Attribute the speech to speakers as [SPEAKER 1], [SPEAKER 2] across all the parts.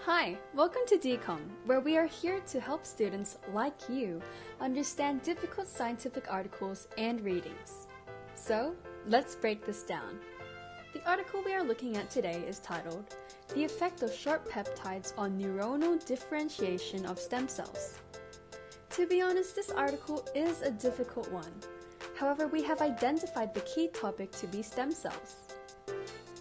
[SPEAKER 1] Hi, welcome to DCOM, where we are here to help students like you understand difficult scientific articles and readings. So, let's break this down. The article we are looking at today is titled, The Effect of Short Peptides on Neuronal Differentiation of Stem Cells. To be honest, this article is a difficult one. However, we have identified the key topic to be stem cells.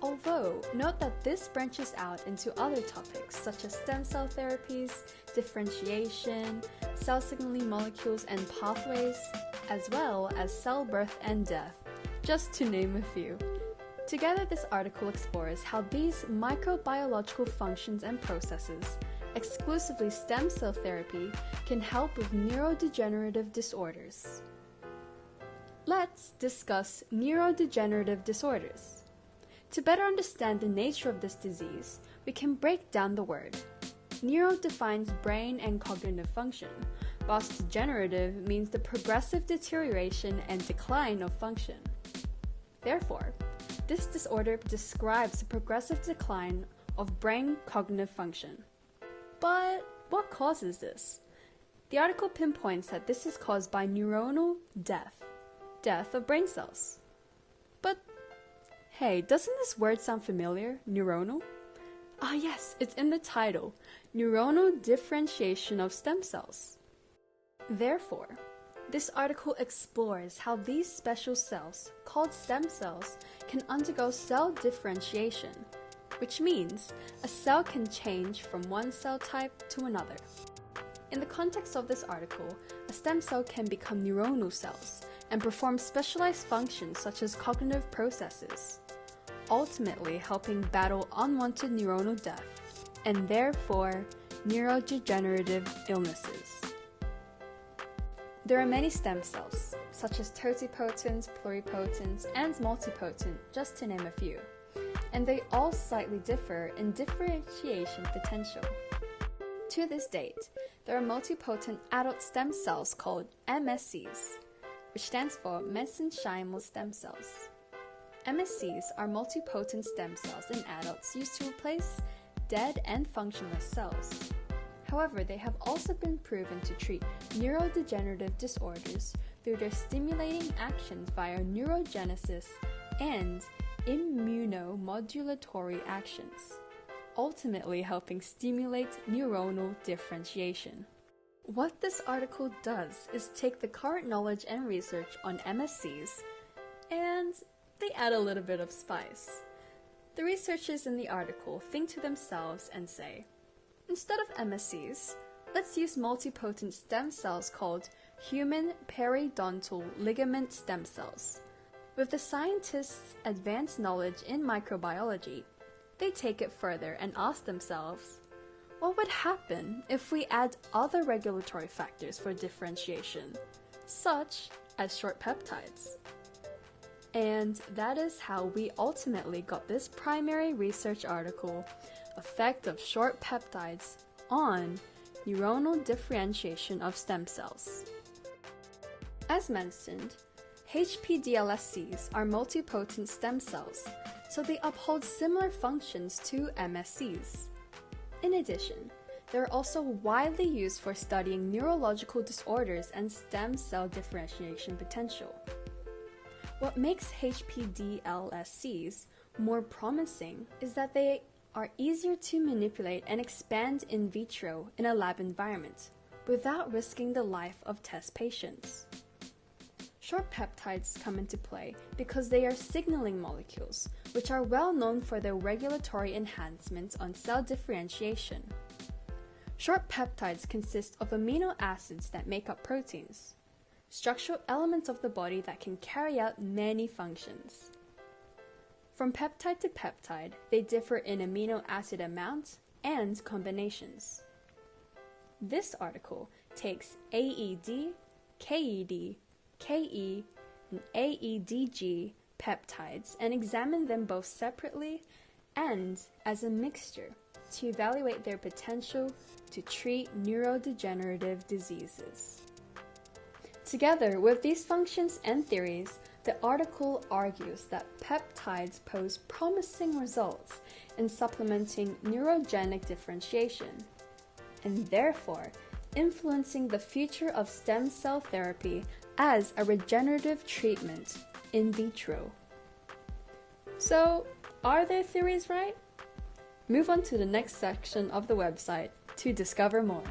[SPEAKER 1] Although, note that this branches out into other topics such as stem cell therapies, differentiation, cell signaling molecules and pathways, as well as cell birth and death, just to name a few. Together, this article explores how these microbiological functions and processes, exclusively stem cell therapy, can help with neurodegenerative disorders. Let's discuss neurodegenerative disorders. To better understand the nature of this disease, we can break down the word. Neuro defines brain and cognitive function, whilst degenerative means the progressive deterioration and decline of function. Therefore, this disorder describes the progressive decline of brain cognitive function. But what causes this? The article pinpoints that this is caused by neuronal death of brain cells. But hey, doesn't this word sound familiar? Neuronal? Ah yes, it's in the title, Neuronal Differentiation of Stem Cells. Therefore, this article explores how these special cells, called stem cells, can undergo cell differentiation, which means a cell can change from one cell type to another. In the context of this article, a stem cell can become neuronal cells and perform specialized functions such as cognitive processes, ultimately helping battle unwanted neuronal death, and therefore neurodegenerative illnesses. There are many stem cells, such as totipotents, pluripotents, and multipotent, just to name a few, and they all slightly differ in differentiation potential. To this date, there are multipotent adult stem cells called MSCs, which stands for mesenchymal stem cells. MSCs are multipotent stem cells in adults used to replace dead and functionless cells. However, they have also been proven to treat neurodegenerative disorders through their stimulating actions via neurogenesis and immunomodulatory actions, ultimately helping stimulate neuronal differentiation. What this article does is take the current knowledge and research on MSCs and they add a little bit of spice. The researchers in the article think to themselves and say, instead of MSCs, let's use multipotent stem cells called human periodontal ligament stem cells. With the scientists' advanced knowledge in microbiology, they take it further and ask themselves, what would happen if we add other regulatory factors for differentiation, such as short peptides? And that is how we ultimately got this primary research article, Effect of Short Peptides on Neuronal Differentiation of Stem Cells. As mentioned, HPDLSCs are multipotent stem cells, so they uphold similar functions to MSCs. In addition, they are also widely used for studying neurological disorders and stem cell differentiation potential. What makes HPDLSCs more promising is that they are easier to manipulate and expand in vitro in a lab environment without risking the life of test patients. Short peptides come into play because they are signaling molecules, which are well known for their regulatory enhancements on cell differentiation. Short peptides consist of amino acids that make up proteins, structural elements of the body that can carry out many functions. From peptide to peptide, they differ in amino acid amount and combinations. This article takes AED, KED, KE, and AEDG peptides and examine them both separately and as a mixture to evaluate their potential to treat neurodegenerative diseases. Together with these functions and theories, the article argues that peptides pose promising results in supplementing neurogenic differentiation, and therefore influencing the future of stem cell therapy as a regenerative treatment in vitro. So, are their theories right? Move on to the next section of the website to discover more.